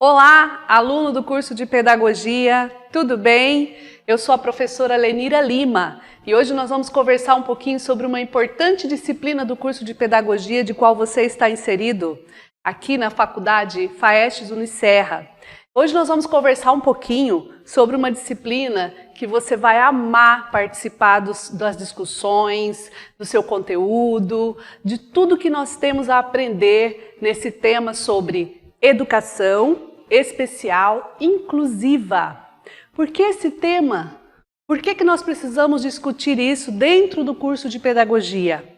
Olá, aluno do curso de Pedagogia, tudo bem? Eu sou a professora Lenira Lima e hoje nós vamos conversar um pouquinho sobre uma importante disciplina do curso de Pedagogia de qual você está inserido aqui na Faculdade FAESTS Unicerra. Hoje nós vamos conversar um pouquinho sobre uma disciplina que você vai amar participar das discussões, do seu conteúdo, de tudo que nós temos a aprender nesse tema sobre educação especial inclusiva. Por que esse tema? Por que nós precisamos discutir isso dentro do curso de Pedagogia?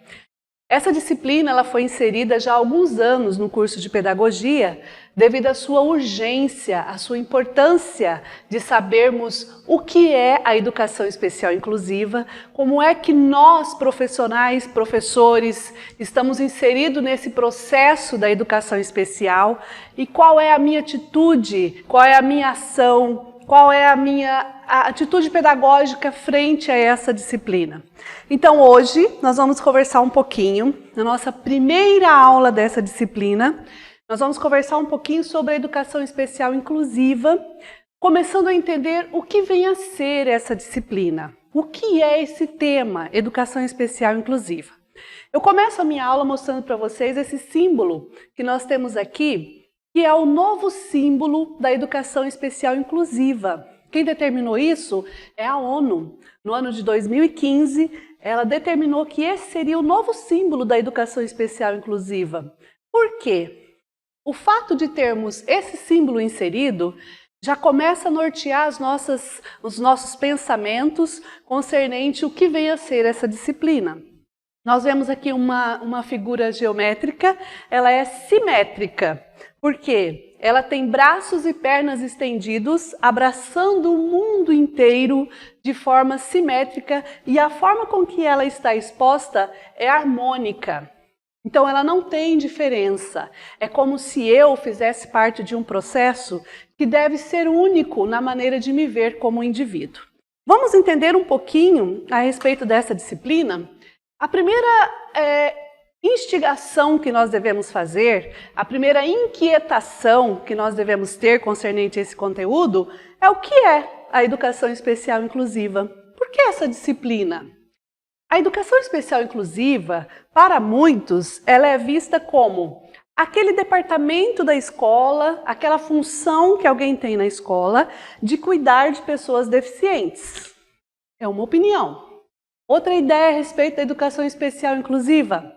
Essa disciplina ela foi inserida já há alguns anos no curso de Pedagogia devido à sua urgência, à sua importância de sabermos o que é a educação especial inclusiva, como é que nós, profissionais, professores, estamos inseridos nesse processo da educação especial e qual é a minha atitude, qual é a minha ação, qual é a atitude pedagógica frente a essa disciplina. Então hoje nós vamos conversar um pouquinho, na nossa primeira aula dessa disciplina, nós vamos conversar um pouquinho sobre a educação especial inclusiva, começando a entender o que vem a ser essa disciplina. O que é esse tema, educação especial inclusiva? Eu começo a minha aula mostrando para vocês esse símbolo que nós temos aqui, que é o novo símbolo da educação especial inclusiva. Quem determinou isso é a ONU. No ano de 2015, ela determinou que esse seria o novo símbolo da educação especial inclusiva. Por quê? O fato de termos esse símbolo inserido já começa a nortear os nossos pensamentos concernente o que vem a ser essa disciplina. Nós vemos aqui uma figura geométrica, ela é simétrica. Por quê? Ela tem braços e pernas estendidos, abraçando o mundo inteiro de forma simétrica e a forma com que ela está exposta é harmônica. Então ela não tem diferença. É como se eu fizesse parte de um processo que deve ser único na maneira de me ver como indivíduo. Vamos entender um pouquinho a respeito dessa disciplina? A primeira instigação que nós devemos fazer, a primeira inquietação que nós devemos ter concernente a esse conteúdo é o que é a educação especial inclusiva. Por que essa disciplina? A educação especial inclusiva, para muitos, ela é vista como aquele departamento da escola, aquela função que alguém tem na escola de cuidar de pessoas deficientes. É uma opinião. Outra ideia a respeito da educação especial inclusiva.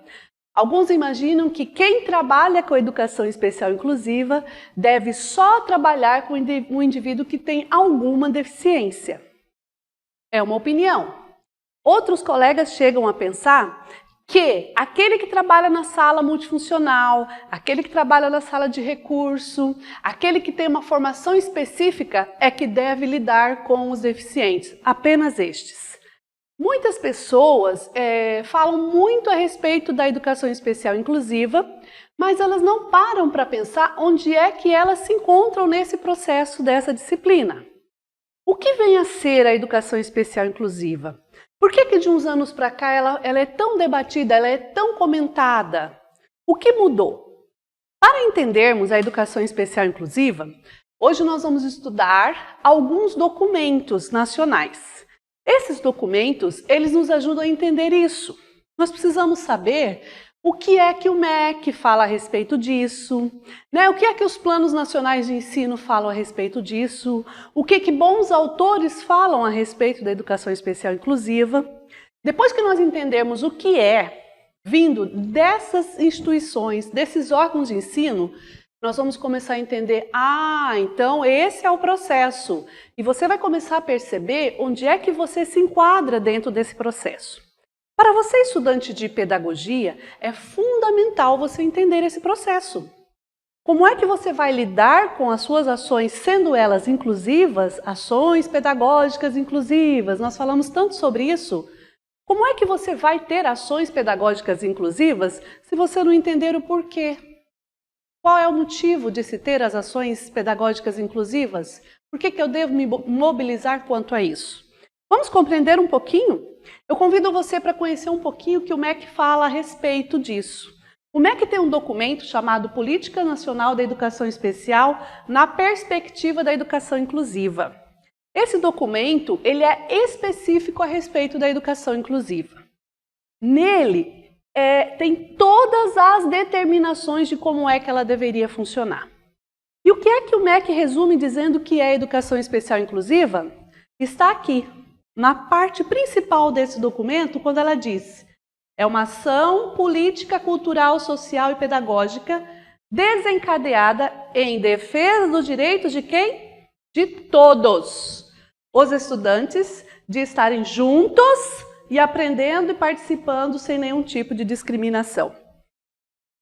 Alguns imaginam que quem trabalha com a educação especial inclusiva deve só trabalhar com um indivíduo que tem alguma deficiência. É uma opinião. Outros colegas chegam a pensar que aquele que trabalha na sala multifuncional, aquele que trabalha na sala de recurso, aquele que tem uma formação específica é que deve lidar com os deficientes, apenas estes. Muitas pessoas falam muito a respeito da educação especial inclusiva, mas elas não param para pensar onde é que elas se encontram nesse processo dessa disciplina. O que vem a ser a educação especial inclusiva? Por que de uns anos para cá ela é tão debatida, ela é tão comentada? O que mudou? Para entendermos a educação especial inclusiva, hoje nós vamos estudar alguns documentos nacionais. Esses documentos, eles nos ajudam a entender isso. Nós precisamos saber o que é que o MEC fala a respeito disso, né? O que é que os planos nacionais de ensino falam a respeito disso, o que bons autores falam a respeito da educação especial inclusiva. Depois que nós entendermos o que é, vindo dessas instituições, desses órgãos de ensino, nós vamos começar a entender, então esse é o processo. E você vai começar a perceber onde é que você se enquadra dentro desse processo. Para você, estudante de pedagogia, é fundamental você entender esse processo. Como é que você vai lidar com as suas ações, sendo elas inclusivas, ações pedagógicas inclusivas? Nós falamos tanto sobre isso. Como é que você vai ter ações pedagógicas inclusivas se você não entender o porquê? Qual é o motivo de se ter as ações pedagógicas inclusivas? Por que eu devo me mobilizar quanto a isso? Vamos compreender um pouquinho? Eu convido você para conhecer um pouquinho o que o MEC fala a respeito disso. O MEC tem um documento chamado Política Nacional da Educação Especial na perspectiva da educação inclusiva. Esse documento ele é específico a respeito da educação inclusiva. Nele tem todas as determinações de como é que ela deveria funcionar. E o que é que o MEC resume dizendo que é educação especial inclusiva? Está aqui, na parte principal desse documento, quando ela diz: é uma ação política, cultural, social e pedagógica desencadeada em defesa dos direitos de quem? De todos os estudantes, de estarem juntos e aprendendo e participando sem nenhum tipo de discriminação.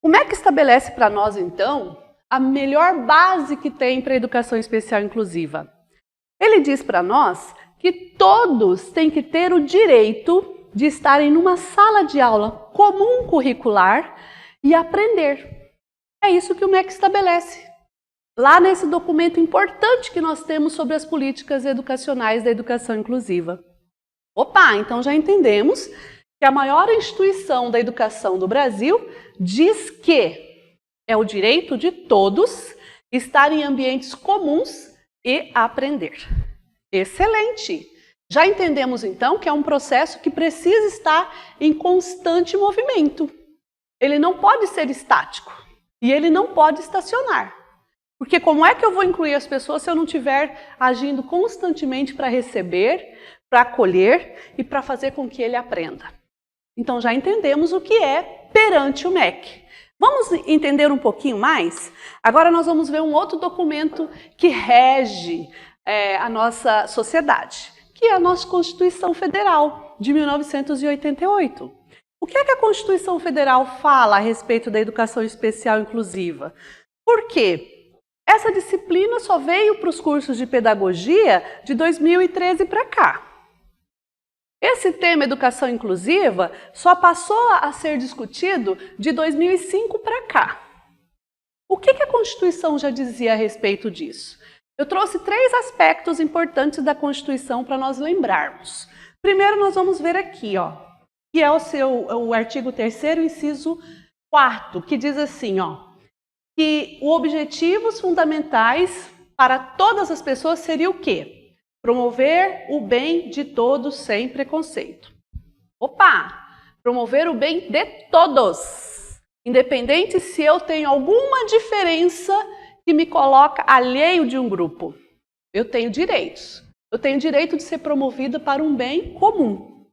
O MEC estabelece para nós, então, a melhor base que tem para a educação especial inclusiva. Ele diz para nós que todos têm que ter o direito de estarem numa sala de aula comum curricular e aprender. É isso que o MEC estabelece. Lá nesse documento importante que nós temos sobre as políticas educacionais da educação inclusiva. Opa, então já entendemos que a maior instituição da educação do Brasil diz que é o direito de todos estar em ambientes comuns e aprender. Excelente! Já entendemos então que é um processo que precisa estar em constante movimento. Ele não pode ser estático e ele não pode estacionar. Porque como é que eu vou incluir as pessoas se eu não estiver agindo constantemente para receber, para acolher e para fazer com que ele aprenda? Então já entendemos o que é perante o MEC. Vamos entender um pouquinho mais? Agora nós vamos ver um outro documento que rege a nossa sociedade, que é a nossa Constituição Federal de 1988. O que é que a Constituição Federal fala a respeito da educação especial inclusiva? Por quê? Essa disciplina só veio para os cursos de pedagogia de 2013 para cá. Esse tema educação inclusiva só passou a ser discutido de 2005 para cá. O que a Constituição já dizia a respeito disso? Eu trouxe 3 aspectos importantes da Constituição para nós lembrarmos. Primeiro nós vamos ver aqui, que é o artigo 3º, inciso 4º, que diz assim, que os objetivos fundamentais para todas as pessoas seria o quê? Promover o bem de todos sem preconceito. Opa! Promover o bem de todos, independente se eu tenho alguma diferença que me coloca alheio de um grupo. Eu tenho direitos. Eu tenho direito de ser promovida para um bem comum.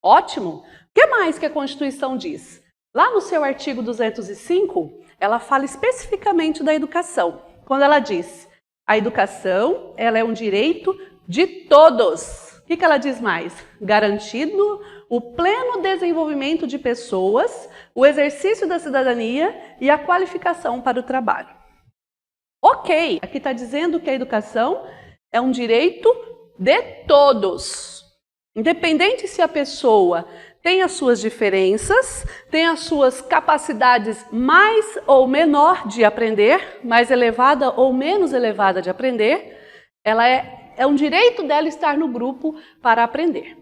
Ótimo! O que mais que a Constituição diz? Lá no seu artigo 205, ela fala especificamente da educação. Quando ela diz, a educação ela é um direito de todos. O que ela diz mais? Garantido o pleno desenvolvimento de pessoas, o exercício da cidadania e a qualificação para o trabalho. Ok, aqui está dizendo que a educação é um direito de todos. Independente se a pessoa tem as suas diferenças, tem as suas capacidades mais ou menor de aprender, mais elevada ou menos elevada de aprender, ela é um direito dela estar no grupo para aprender.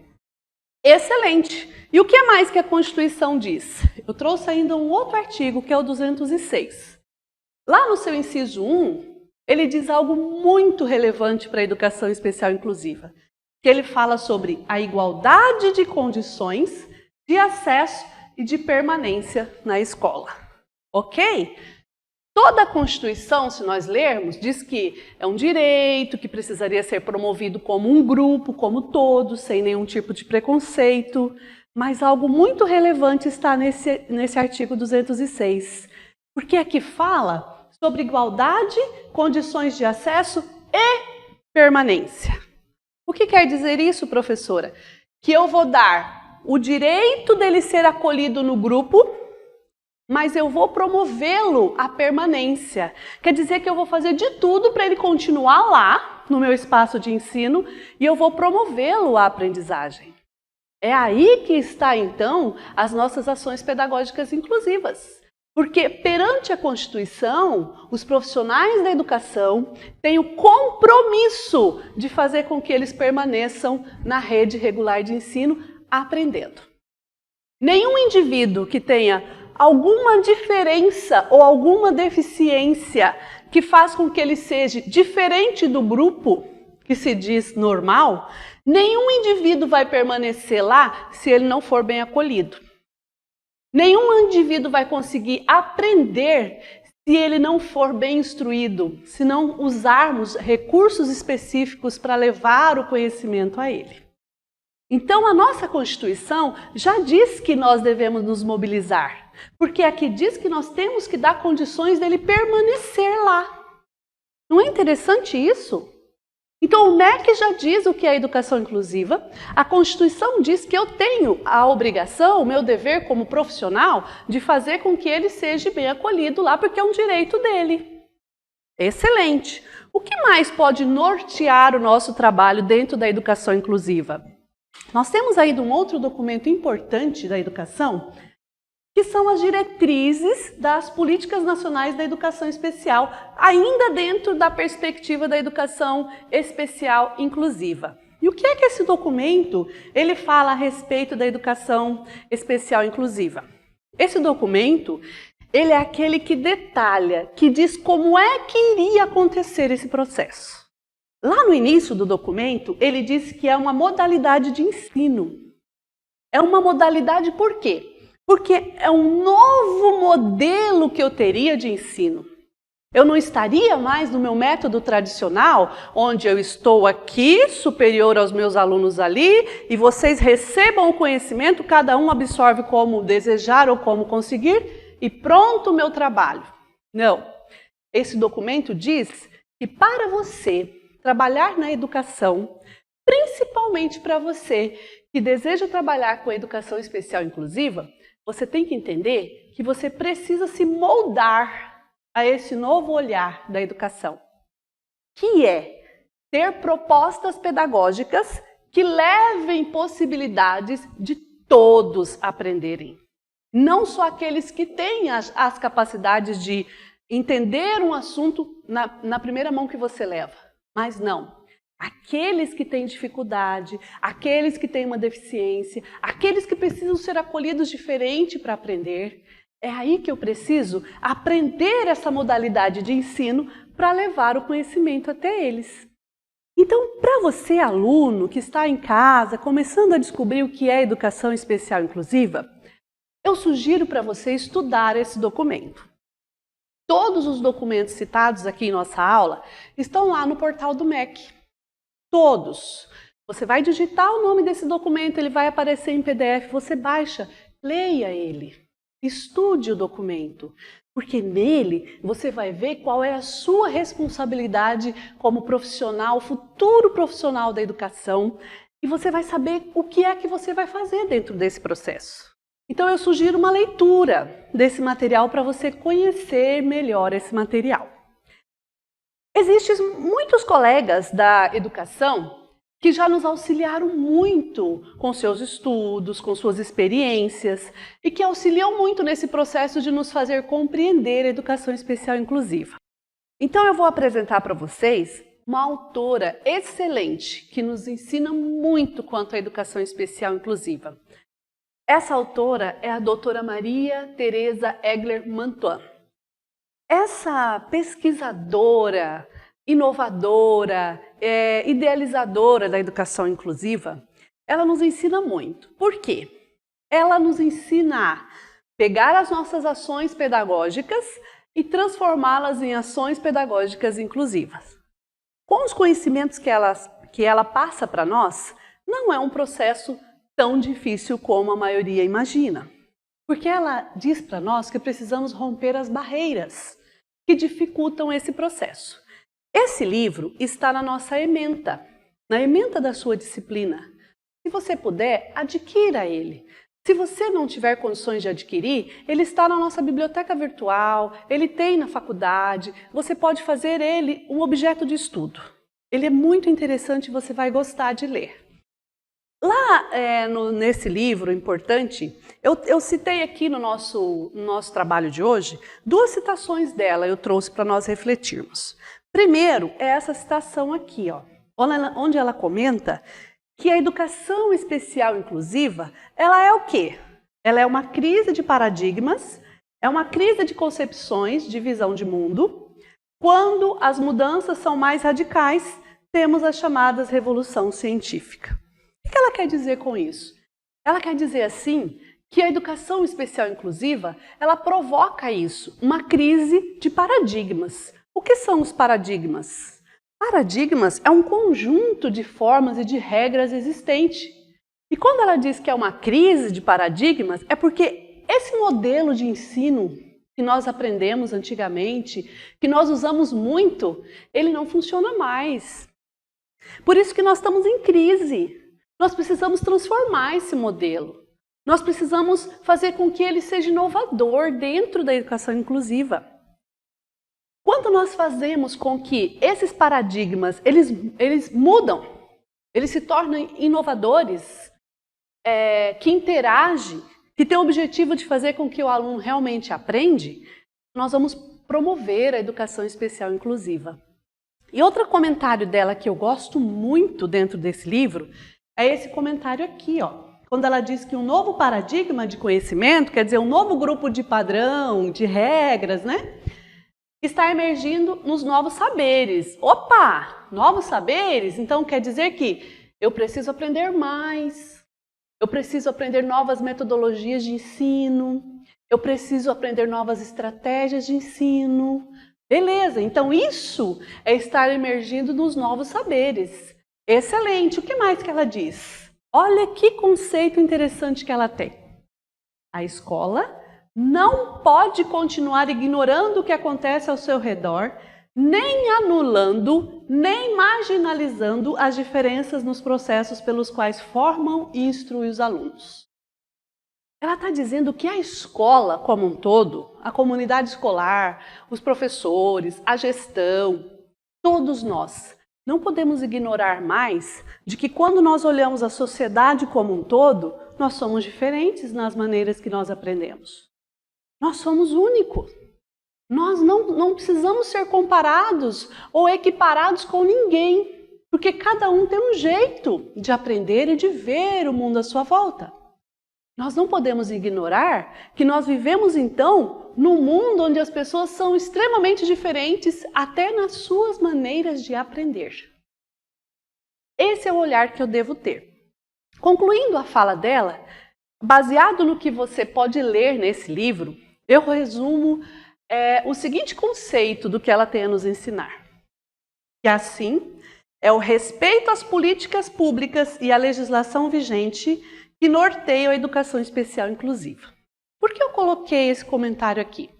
Excelente! E o que mais que a Constituição diz? Eu trouxe ainda um outro artigo, que é o 206. Lá no seu inciso 1, ele diz algo muito relevante para a educação especial inclusiva, que ele fala sobre a igualdade de condições de acesso e de permanência na escola. Ok? Toda a Constituição, se nós lermos, diz que é um direito que precisaria ser promovido como um grupo, como todos, sem nenhum tipo de preconceito, mas algo muito relevante está nesse artigo 206, porque aqui fala sobre igualdade, condições de acesso e permanência. O que quer dizer isso, professora? Que eu vou dar o direito dele ser acolhido no grupo, mas eu vou promovê-lo à permanência. Quer dizer que eu vou fazer de tudo para ele continuar lá, no meu espaço de ensino, e eu vou promovê-lo à aprendizagem. É aí que está, então, as nossas ações pedagógicas inclusivas. Porque perante a Constituição, os profissionais da educação têm o compromisso de fazer com que eles permaneçam na rede regular de ensino aprendendo. Nenhum indivíduo que tenha alguma diferença ou alguma deficiência que faz com que ele seja diferente do grupo que se diz normal, nenhum indivíduo vai permanecer lá se ele não for bem acolhido. Nenhum indivíduo vai conseguir aprender se ele não for bem instruído, se não usarmos recursos específicos para levar o conhecimento a ele. Então, a nossa Constituição já diz que nós devemos nos mobilizar, porque aqui diz que nós temos que dar condições dele permanecer lá. Não é interessante isso? Então, o MEC já diz o que é educação inclusiva, a Constituição diz que eu tenho a obrigação, o meu dever como profissional, de fazer com que ele seja bem acolhido lá, porque é um direito dele. Excelente! O que mais pode nortear o nosso trabalho dentro da educação inclusiva? Nós temos aí um outro documento importante da educação, que são as diretrizes das políticas nacionais da educação especial, ainda dentro da perspectiva da educação especial inclusiva. E o que é que esse documento ele fala a respeito da educação especial inclusiva? Esse documento ele é aquele que detalha, que diz como é que iria acontecer esse processo. Lá no início do documento, ele diz que é uma modalidade de ensino. É uma modalidade por quê? Porque é um novo modelo que eu teria de ensino. Eu não estaria mais no meu método tradicional, onde eu estou aqui, superior aos meus alunos ali, e vocês recebam o conhecimento, cada um absorve como desejar ou como conseguir, e pronto o meu trabalho. Não. Esse documento diz que para você trabalhar na educação, principalmente para você que deseja trabalhar com a educação especial inclusiva, você tem que entender que você precisa se moldar a esse novo olhar da educação, que é ter propostas pedagógicas que levem possibilidades de todos aprenderem. Não só aqueles que têm as capacidades de entender um assunto na primeira mão que você leva, mas não. Aqueles que têm dificuldade, aqueles que têm uma deficiência, aqueles que precisam ser acolhidos diferente para aprender, é aí que eu preciso aprender essa modalidade de ensino para levar o conhecimento até eles. Então, para você, aluno que está em casa, começando a descobrir o que é educação especial inclusiva, eu sugiro para você estudar esse documento. Todos os documentos citados aqui em nossa aula estão lá no portal do MEC. Todos. Você vai digitar o nome desse documento, ele vai aparecer em PDF, você baixa, leia ele, estude o documento, porque nele você vai ver qual é a sua responsabilidade como profissional, futuro profissional da educação, e você vai saber o que é que você vai fazer dentro desse processo. Então eu sugiro uma leitura desse material para você conhecer melhor esse material. Existem muitos colegas da educação que já nos auxiliaram muito com seus estudos, com suas experiências e que auxiliam muito nesse processo de nos fazer compreender a educação especial inclusiva. Então eu vou apresentar para vocês uma autora excelente que nos ensina muito quanto à educação especial inclusiva. Essa autora é a doutora Maria Tereza Egler Mantuan. Essa pesquisadora, inovadora, idealizadora da educação inclusiva, ela nos ensina muito. Por quê? Ela nos ensina a pegar as nossas ações pedagógicas e transformá-las em ações pedagógicas inclusivas. Com os conhecimentos que ela passa para nós, não é um processo tão difícil como a maioria imagina. Porque ela diz para nós que precisamos romper as barreiras que dificultam esse processo. Esse livro está na nossa ementa, na ementa da sua disciplina. Se você puder, adquira ele. Se você não tiver condições de adquirir, ele está na nossa biblioteca virtual, ele tem na faculdade, você pode fazer ele um objeto de estudo. Ele é muito interessante e você vai gostar de ler. Lá nesse livro importante, eu citei aqui no nosso trabalho de hoje, 2 citações dela eu trouxe para nós refletirmos. Primeiro é essa citação aqui, ó, onde ela comenta que a educação especial inclusiva, ela é o quê? Ela é uma crise de paradigmas É uma crise de concepções, de visão de mundo. Quando as mudanças são mais radicais, temos as chamadas revolução científica. O que ela quer dizer com isso? Ela quer dizer assim que a educação especial inclusiva, ela provoca isso, uma crise de paradigmas. O que são os paradigmas? Paradigmas é um conjunto de formas e de regras existentes. E quando ela diz que é uma crise de paradigmas, é porque esse modelo de ensino que nós aprendemos antigamente, que nós usamos muito, ele não funciona mais. Por isso que nós estamos em crise. Nós precisamos transformar esse modelo. Nós precisamos fazer com que ele seja inovador dentro da educação inclusiva. Quando nós fazemos com que esses paradigmas, eles mudam, eles se tornam inovadores, que interagem, que tem o objetivo de fazer com que o aluno realmente aprende, nós vamos promover a educação especial inclusiva. E outro comentário dela que eu gosto muito dentro desse livro é esse comentário aqui, ó. Quando ela diz que um novo paradigma de conhecimento, quer dizer, um novo grupo de padrão, de regras, né? Está emergindo nos novos saberes. Opa! Novos saberes? Então quer dizer que eu preciso aprender mais, eu preciso aprender novas metodologias de ensino, eu preciso aprender novas estratégias de ensino. Beleza, então isso é estar emergindo nos novos saberes. Excelente! O que mais que ela diz? Olha que conceito interessante que ela tem. A escola não pode continuar ignorando o que acontece ao seu redor, nem anulando, nem marginalizando as diferenças nos processos pelos quais formam e instruem os alunos. Ela está dizendo que a escola como um todo, a comunidade escolar, os professores, a gestão, todos nós, não podemos ignorar mais de que quando nós olhamos a sociedade como um todo, nós somos diferentes nas maneiras que nós aprendemos. Nós somos únicos. Nós não precisamos ser comparados ou equiparados com ninguém, porque cada um tem um jeito de aprender e de ver o mundo à sua volta. Nós não podemos ignorar que nós vivemos então num mundo onde as pessoas são extremamente diferentes até nas suas maneiras de aprender. Esse é o olhar que eu devo ter. Concluindo a fala dela, baseado no que você pode ler nesse livro, eu resumo o seguinte conceito do que ela tem a nos ensinar. Que assim, é o respeito às políticas públicas e à legislação vigente que norteiam a educação especial inclusiva. Por que eu coloquei esse comentário aqui?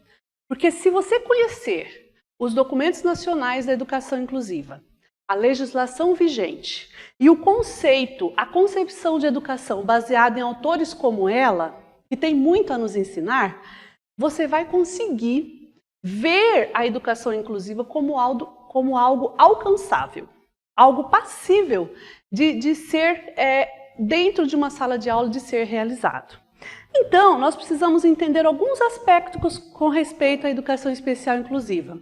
Porque se você conhecer os documentos nacionais da educação inclusiva, a legislação vigente e o conceito, a concepção de educação baseada em autores como ela, que tem muito a nos ensinar, você vai conseguir ver a educação inclusiva como algo alcançável, algo passível de ser dentro de uma sala de aula, de ser realizado. Então, nós precisamos entender alguns aspectos com respeito à educação especial inclusiva.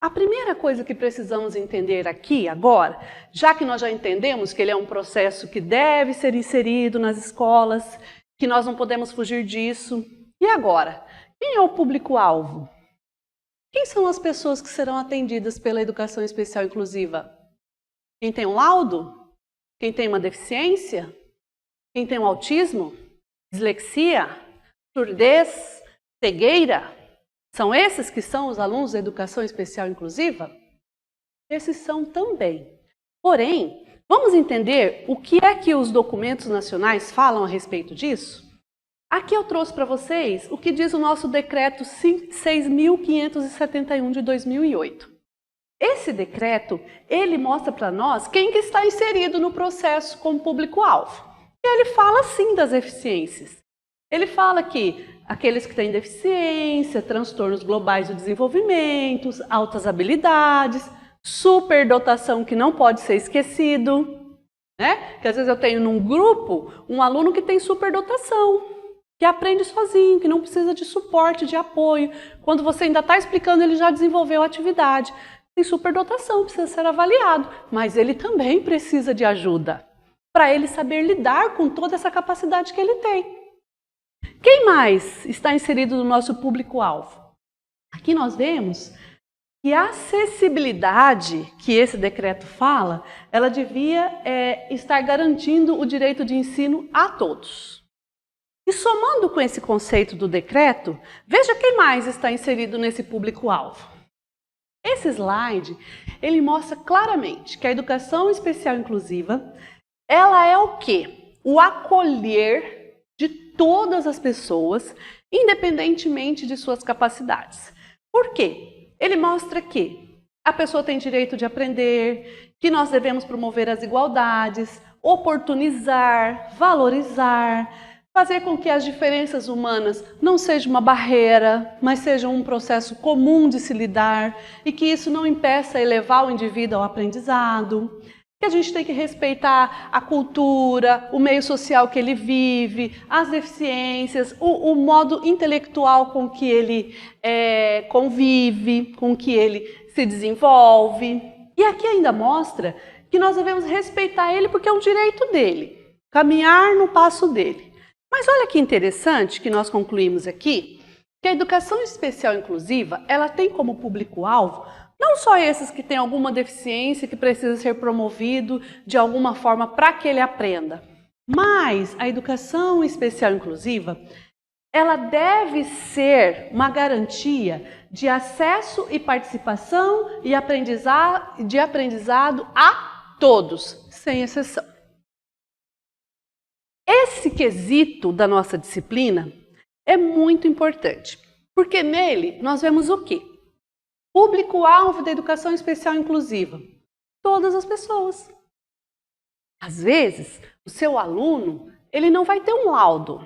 A primeira coisa que precisamos entender aqui, agora, já que nós já entendemos que ele é um processo que deve ser inserido nas escolas, que nós não podemos fugir disso, e agora? Quem é o público-alvo? Quem são as pessoas que serão atendidas pela educação especial inclusiva? Quem tem um laudo? Quem tem uma deficiência? Quem tem um autismo? Dislexia? Surdez? Cegueira? São esses que são os alunos da educação especial inclusiva? Esses são também. Porém, vamos entender o que é que os documentos nacionais falam a respeito disso? Aqui eu trouxe para vocês o que diz o nosso decreto 6.571 de 2008. Esse decreto, ele mostra para nós quem que está inserido no processo como público-alvo. E ele fala sim das deficiências. Ele fala que aqueles que têm deficiência, transtornos globais do desenvolvimento, altas habilidades, superdotação que não pode ser esquecido, né? Que às vezes eu tenho num grupo um aluno que tem superdotação, que aprende sozinho, que não precisa de suporte, de apoio. Quando você ainda está explicando, ele já desenvolveu a atividade. Tem superdotação, precisa ser avaliado, mas ele também precisa de ajuda para ele saber lidar com toda essa capacidade que ele tem. Quem mais está inserido no nosso público-alvo? Aqui nós vemos que a acessibilidade que esse decreto fala, ela devia estar garantindo o direito de ensino a todos. E somando com esse conceito do decreto, veja quem mais está inserido nesse público-alvo. Esse slide, ele mostra claramente que a educação especial inclusiva, ela é o quê? O acolher de todas as pessoas, independentemente de suas capacidades. Por quê? Ele mostra que a pessoa tem direito de aprender, que nós devemos promover as igualdades, oportunizar, valorizar, fazer com que as diferenças humanas não sejam uma barreira, mas sejam um processo comum de se lidar e que isso não impeça elevar o indivíduo ao aprendizado. Que a gente tem que respeitar a cultura, o meio social que ele vive, as deficiências, o modo intelectual com que ele convive, com que ele se desenvolve. E aqui ainda mostra que nós devemos respeitar ele porque é um direito dele, caminhar no passo dele. Mas olha que interessante que nós concluímos aqui, que a educação especial inclusiva, ela tem como público-alvo não só esses que têm alguma deficiência que precisa ser promovido de alguma forma para que ele aprenda, mas a educação especial inclusiva, ela deve ser uma garantia de acesso e participação e aprendizado a todos, sem exceção. Esse quesito da nossa disciplina é muito importante, porque nele nós vemos o quê? Público-alvo da educação especial inclusiva, todas as pessoas. Às vezes, o seu aluno, ele não vai ter um laudo.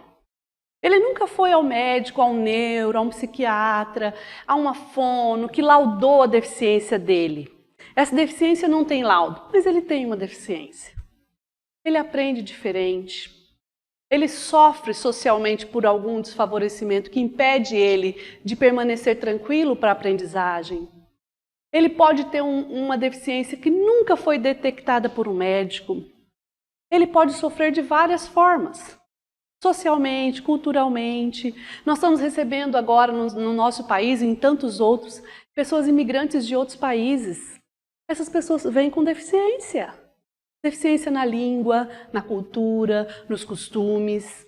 Ele nunca foi ao médico, a um neuro, a um psiquiatra, a uma fono que laudou a deficiência dele. Essa deficiência não tem laudo, mas ele tem uma deficiência. Ele aprende diferente. Ele sofre socialmente por algum desfavorecimento que impede ele de permanecer tranquilo para a aprendizagem. Ele pode ter uma deficiência que nunca foi detectada por um médico. Ele pode sofrer de várias formas, socialmente, culturalmente. Nós estamos recebendo agora no nosso país e em tantos outros, pessoas imigrantes de outros países. Essas pessoas vêm com deficiência. Deficiência na língua, na cultura, nos costumes.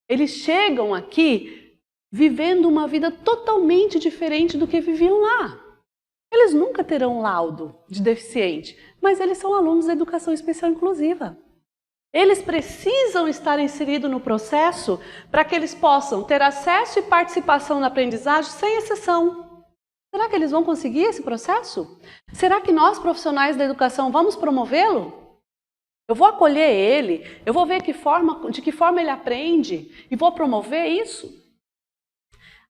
Eles chegam aqui vivendo uma vida totalmente diferente do que viviam lá. Eles nunca terão laudo de deficiente, mas eles são alunos da educação especial inclusiva. Eles precisam estar inseridos no processo para que eles possam ter acesso e participação na aprendizagem sem exceção. Será que eles vão conseguir esse processo? Será que nós, profissionais da educação, vamos promovê-lo? Eu vou acolher ele, eu vou ver de que forma ele aprende e vou promover isso.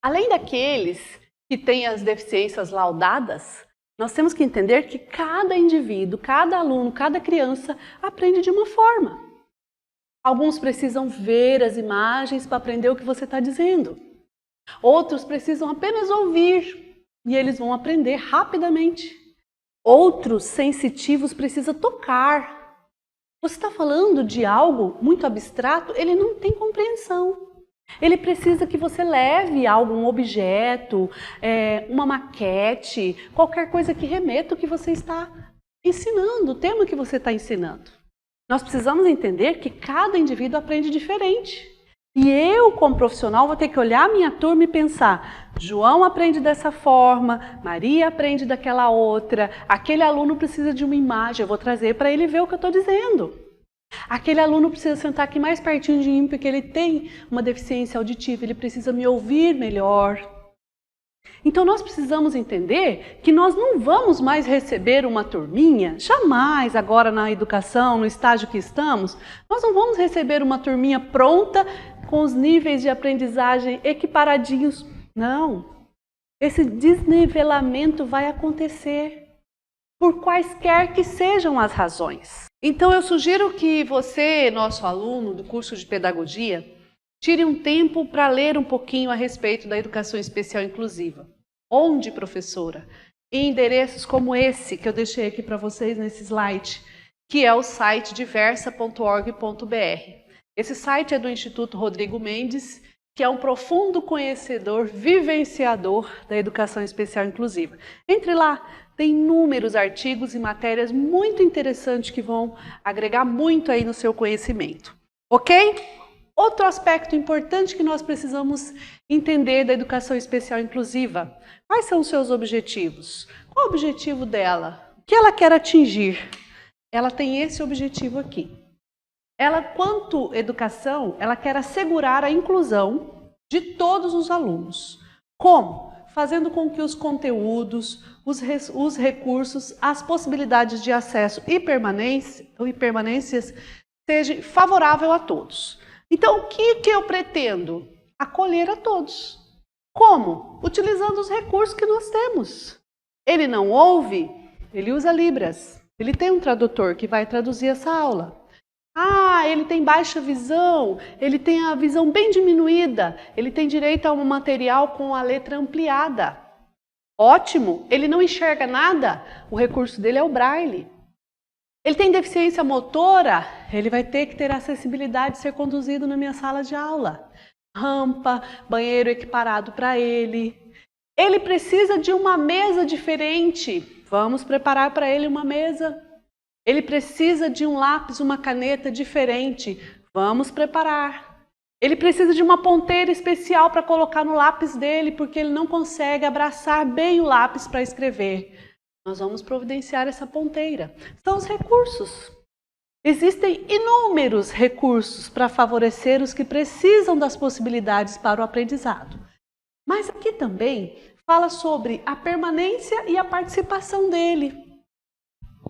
Além daqueles que têm as deficiências laudadas, nós temos que entender que cada indivíduo, cada aluno, cada criança aprende de uma forma. Alguns precisam ver as imagens para aprender o que você está dizendo. Outros precisam apenas ouvir e eles vão aprender rapidamente. Outros sensitivos precisam tocar. Você está falando de algo muito abstrato, ele não tem compreensão. Ele precisa que você leve algum objeto, uma maquete, qualquer coisa que remeta o que você está ensinando, o tema que você está ensinando. Nós precisamos entender que cada indivíduo aprende diferente. E eu, como profissional, vou ter que olhar a minha turma e pensar, João aprende dessa forma, Maria aprende daquela outra, aquele aluno precisa de uma imagem, eu vou trazer para ele ver o que eu estou dizendo. Aquele aluno precisa sentar aqui mais pertinho de mim porque ele tem uma deficiência auditiva, ele precisa me ouvir melhor. Então nós precisamos entender que nós não vamos mais receber uma turminha, jamais agora na educação, no estágio que estamos, nós não vamos receber uma turminha pronta com os níveis de aprendizagem equiparadinhos. Não, esse desnivelamento vai acontecer por quaisquer que sejam as razões. Então eu sugiro que você, nosso aluno do curso de pedagogia, tire um tempo para ler um pouquinho a respeito da educação especial inclusiva. Onde, professora? Em endereços como esse que eu deixei aqui para vocês nesse slide, que é o site diversa.org.br. Esse site é do Instituto Rodrigo Mendes que é um profundo conhecedor, vivenciador da educação especial inclusiva. Entre lá, tem inúmeros artigos e matérias muito interessantes que vão agregar muito aí no seu conhecimento. Ok? Outro aspecto importante que nós precisamos entender da educação especial inclusiva. Quais são os seus objetivos? Qual o objetivo dela? O que ela quer atingir? Ela tem esse objetivo aqui. Ela, quanto educação, ela quer assegurar a inclusão de todos os alunos. Como? Fazendo com que os conteúdos, os recursos, as possibilidades de acesso e permanências sejam favoráveis a todos. Então, o que eu pretendo? Acolher a todos. Como? Utilizando os recursos que nós temos. Ele não ouve? Ele usa Libras. Ele tem um tradutor que vai traduzir essa aula. Ah, ele tem baixa visão, ele tem a visão bem diminuída, ele tem direito a um material com a letra ampliada. Ótimo, ele não enxerga nada, o recurso dele é o Braille. Ele tem deficiência motora, ele vai ter que ter acessibilidade de ser conduzido na minha sala de aula. Rampa, banheiro equiparado para ele. Ele precisa de uma mesa diferente, vamos preparar para ele uma mesa. Ele precisa de um lápis, uma caneta diferente. Vamos preparar. Ele precisa de uma ponteira especial para colocar no lápis dele, porque ele não consegue abraçar bem o lápis para escrever. Nós vamos providenciar essa ponteira. São os recursos. Existem inúmeros recursos para favorecer os que precisam das possibilidades para o aprendizado. Mas aqui também fala sobre a permanência e a participação dele.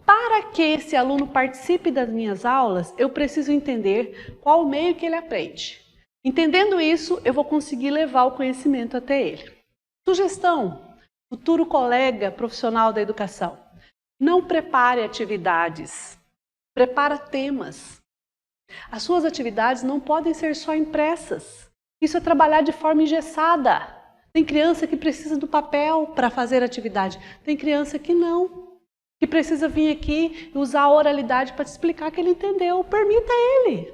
Para que esse aluno participe das minhas aulas, eu preciso entender qual o meio que ele aprende. Entendendo isso, eu vou conseguir levar o conhecimento até ele. Sugestão, futuro colega profissional da educação. Não prepare atividades, prepara temas. As suas atividades não podem ser só impressas. Isso é trabalhar de forma engessada. Tem criança que precisa do papel para fazer atividade, tem criança que não. Que precisa vir aqui e usar a oralidade para te explicar que ele entendeu. Permita ele.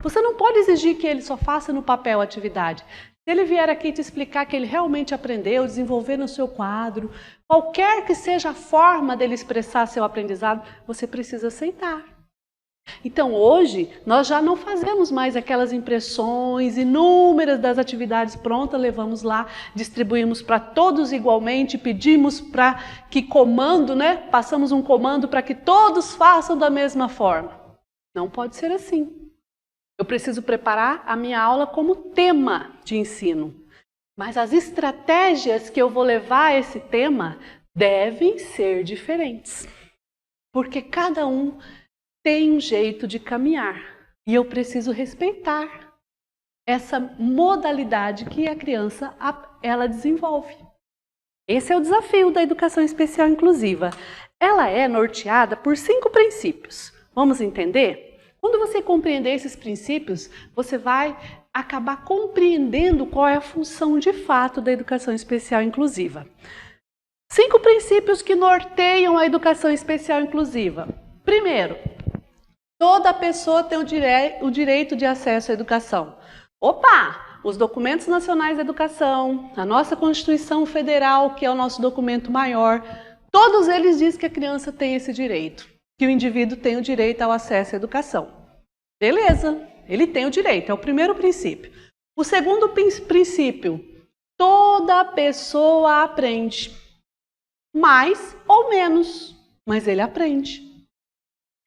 Você não pode exigir que ele só faça no papel a atividade. Se ele vier aqui te explicar que ele realmente aprendeu, desenvolver no seu quadro, qualquer que seja a forma dele expressar seu aprendizado, você precisa aceitar. Então hoje nós já não fazemos mais aquelas impressões inúmeras das atividades prontas, levamos lá, distribuímos para todos igualmente, pedimos para que passamos um comando para que todos façam da mesma forma. Não pode ser assim. Eu preciso preparar a minha aula como tema de ensino, mas as estratégias que eu vou levar a esse tema devem ser diferentes, porque cada um tem um jeito de caminhar e eu preciso respeitar essa modalidade que a criança ela desenvolve. Esse é o desafio da educação especial inclusiva. Ela é norteada por 5 princípios. Vamos entender? Quando você compreender esses princípios, você vai acabar compreendendo qual é a função de fato da educação especial inclusiva. 5 princípios que norteiam a educação especial inclusiva. Primeiro, toda pessoa tem o direito de acesso à educação. Opa! Os documentos nacionais da educação, a nossa Constituição Federal, que é o nosso documento maior, todos eles dizem que a criança tem esse direito, que o indivíduo tem o direito ao acesso à educação. Beleza, ele tem o direito, é o primeiro princípio. O segundo princípio, toda pessoa aprende, mais ou menos, mas ele aprende.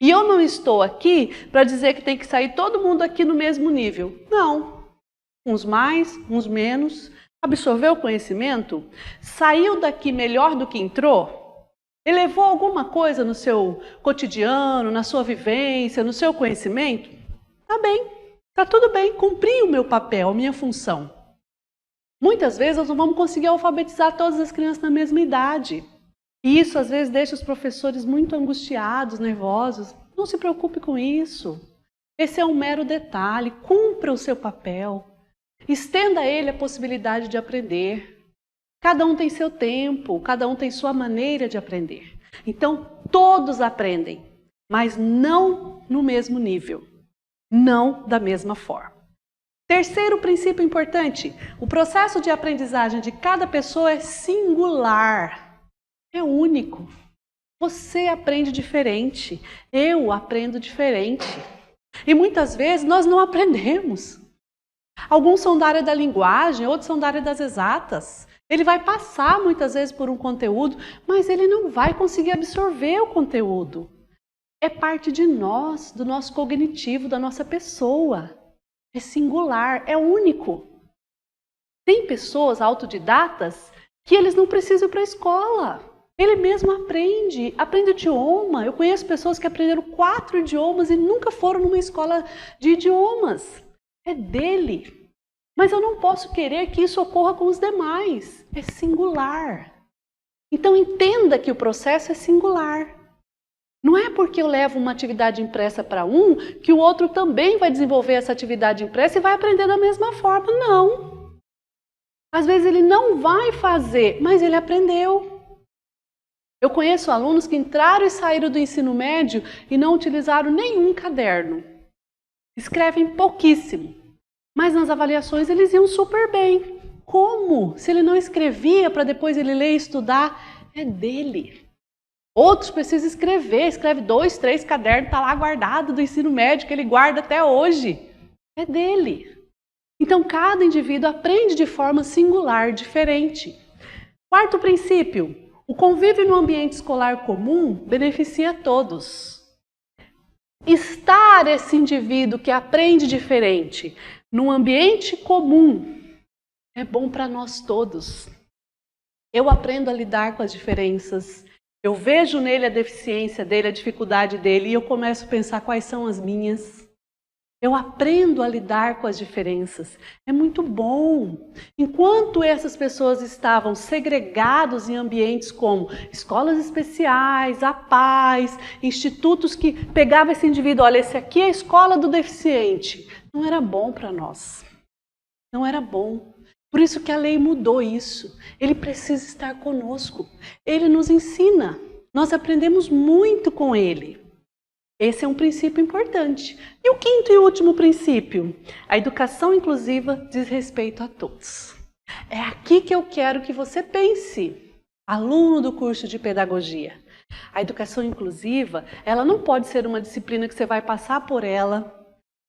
E eu não estou aqui para dizer que tem que sair todo mundo aqui no mesmo nível. Não. Uns mais, uns menos. Absorveu o conhecimento? Saiu daqui melhor do que entrou? Elevou alguma coisa no seu cotidiano, na sua vivência, no seu conhecimento? Tá bem. Tá tudo bem. Cumpri o meu papel, a minha função. Muitas vezes nós não vamos conseguir alfabetizar todas as crianças na mesma idade. E isso às vezes deixa os professores muito angustiados, nervosos. Não se preocupe com isso. Esse é um mero detalhe. Cumpra o seu papel. Estenda a ele a possibilidade de aprender. Cada um tem seu tempo, cada um tem sua maneira de aprender. Então, todos aprendem, mas não no mesmo nível. Não da mesma forma. Terceiro princípio importante, o processo de aprendizagem de cada pessoa é singular, é único. Você aprende diferente, eu aprendo diferente. E muitas vezes nós não aprendemos. Alguns são da área da linguagem, outros são da área das exatas. Ele vai passar muitas vezes por um conteúdo, mas ele não vai conseguir absorver o conteúdo. É parte de nós, do nosso cognitivo, da nossa pessoa. É singular, é único. Tem pessoas autodidatas que eles não precisam ir para a escola. Ele mesmo aprende idioma. Eu conheço pessoas que aprenderam 4 idiomas e nunca foram numa escola de idiomas. É dele. Mas eu não posso querer que isso ocorra com os demais. É singular. Então entenda que o processo é singular. Não é porque eu levo uma atividade impressa para um, que o outro também vai desenvolver essa atividade impressa e vai aprender da mesma forma. Não. Às vezes ele não vai fazer, mas ele aprendeu. Eu conheço alunos que entraram e saíram do ensino médio e não utilizaram nenhum caderno. Escrevem pouquíssimo, mas nas avaliações eles iam super bem. Como? Se ele não escrevia para depois ele ler e estudar, é dele. Outros precisam escrever, escreve 2, 3 cadernos, está lá guardado do ensino médio, que ele guarda até hoje. É dele. Então, cada indivíduo aprende de forma singular, diferente. Quarto princípio, o convívio no ambiente escolar comum beneficia todos. Estar esse indivíduo que aprende diferente num ambiente comum é bom para nós todos. Eu aprendo a lidar com as diferenças. Eu vejo nele a deficiência dele, a dificuldade dele, e eu começo a pensar quais são as minhas. Eu aprendo a lidar com as diferenças. É muito bom. Enquanto essas pessoas estavam segregados em ambientes como escolas especiais, APAES, institutos que pegavam esse indivíduo, olha, esse aqui é a escola do deficiente. Não era bom para nós. Não era bom. Por isso que a lei mudou isso. Ele precisa estar conosco. Ele nos ensina. Nós aprendemos muito com ele. Esse é um princípio importante. E o quinto e último princípio? A educação inclusiva diz respeito a todos. É aqui que eu quero que você pense, aluno do curso de pedagogia. A educação inclusiva, ela não pode ser uma disciplina que você vai passar por ela,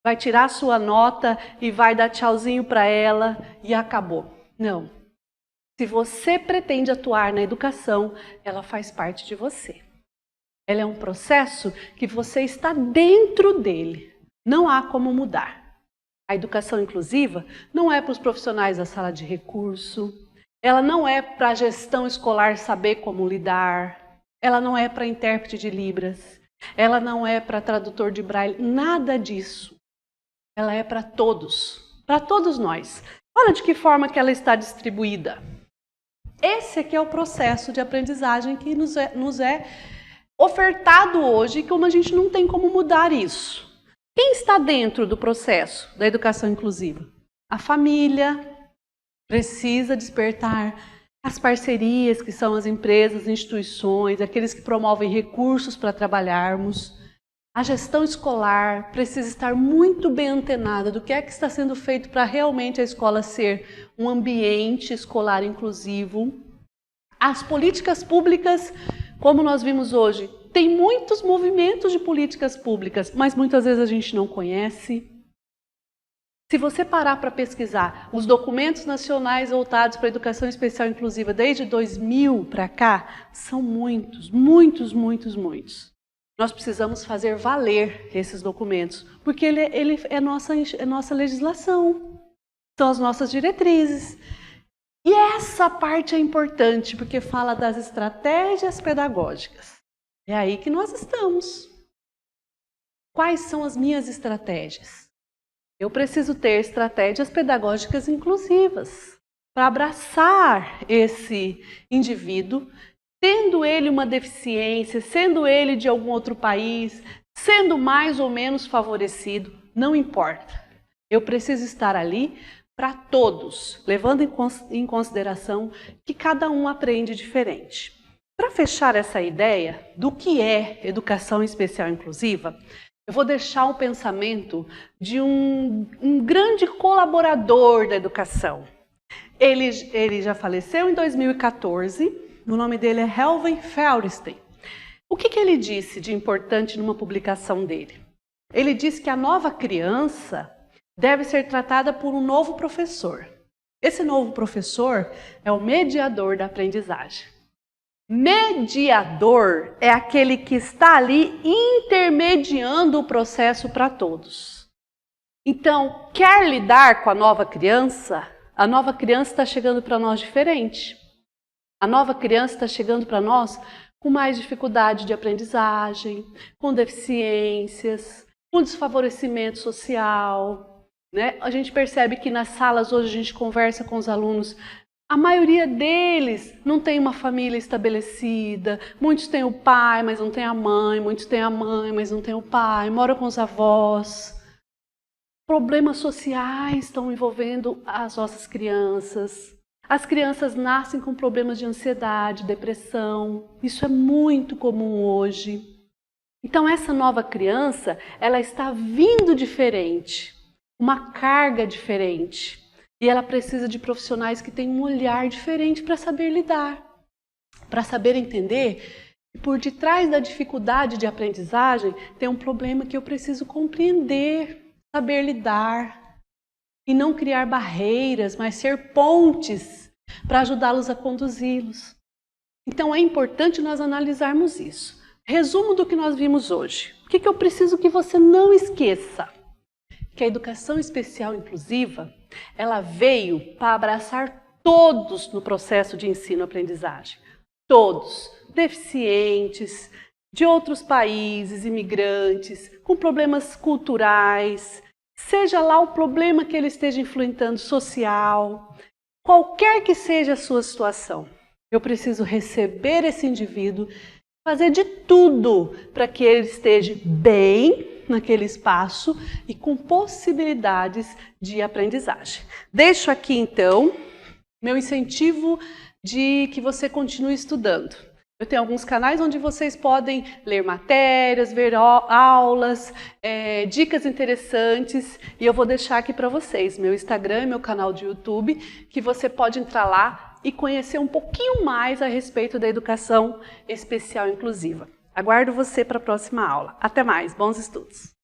vai tirar a sua nota e vai dar tchauzinho para ela e acabou. Não. Se você pretende atuar na educação, ela faz parte de você. Ela é um processo que você está dentro dele. Não há como mudar. A educação inclusiva não é para os profissionais da sala de recurso, ela não é para a gestão escolar saber como lidar, ela não é para intérprete de Libras, ela não é para tradutor de Braille, nada disso. Ela é para todos nós. Olha de que forma que ela está distribuída. Esse aqui é o processo de aprendizagem que nos é ofertado hoje, como a gente não tem como mudar isso. Quem está dentro do processo da educação inclusiva? A família precisa despertar as parcerias, que são as empresas, instituições, aqueles que promovem recursos para trabalharmos. A gestão escolar precisa estar muito bem antenada do que é que está sendo feito para realmente a escola ser um ambiente escolar inclusivo. As políticas públicas, como nós vimos hoje, tem muitos movimentos de políticas públicas, mas muitas vezes a gente não conhece. Se você parar para pesquisar os documentos nacionais voltados para a educação especial inclusiva desde 2000 para cá, são muitos. Nós precisamos fazer valer esses documentos, porque ele é nossa legislação, são as nossas diretrizes. E essa parte é importante, porque fala das estratégias pedagógicas. É aí que nós estamos. Quais são as minhas estratégias? Eu preciso ter estratégias pedagógicas inclusivas para abraçar esse indivíduo, tendo ele uma deficiência, sendo ele de algum outro país, sendo mais ou menos favorecido, não importa. Eu preciso estar ali para todos, levando em consideração que cada um aprende diferente. Para fechar essa ideia do que é educação especial inclusiva, eu vou deixar um pensamento de um grande colaborador da educação. Ele já faleceu em 2014, o nome dele é Helvin Felderstein. O que ele disse de importante numa publicação dele? Ele disse que a nova criança deve ser tratada por um novo professor. Esse novo professor é o mediador da aprendizagem. Mediador é aquele que está ali intermediando o processo para todos. Então, quer lidar com a nova criança está chegando para nós diferente. A nova criança está chegando para nós com mais dificuldade de aprendizagem, com deficiências, com desfavorecimento social, né? A gente percebe que nas salas hoje a gente conversa com os alunos, a maioria deles não tem uma família estabelecida, muitos têm o pai, mas não tem a mãe, muitos têm a mãe, mas não tem o pai, moram com os avós. Problemas sociais estão envolvendo as nossas crianças. As crianças nascem com problemas de ansiedade, depressão. Isso é muito comum hoje. Então essa nova criança, ela está vindo diferente, uma carga diferente. E ela precisa de profissionais que tenham um olhar diferente para saber lidar, para saber entender que por detrás da dificuldade de aprendizagem tem um problema que eu preciso compreender, saber lidar e não criar barreiras, mas ser pontes para ajudá-los a conduzi-los. Então é importante nós analisarmos isso. Resumo do que nós vimos hoje. O que eu preciso que você não esqueça? Que a educação especial inclusiva, ela veio para abraçar todos no processo de ensino-aprendizagem. Todos, deficientes, de outros países, imigrantes, com problemas culturais, seja lá o problema que ele esteja enfrentando social, qualquer que seja a sua situação. Eu preciso receber esse indivíduo, fazer de tudo para que ele esteja bem naquele espaço e com possibilidades de aprendizagem. Deixo aqui então meu incentivo de que você continue estudando. Eu tenho alguns canais onde vocês podem ler matérias, ver aulas, dicas interessantes, e eu vou deixar aqui para vocês meu Instagram e meu canal de YouTube, que você pode entrar lá e conhecer um pouquinho mais a respeito da educação especial inclusiva. Aguardo você para a próxima aula. Até mais, bons estudos!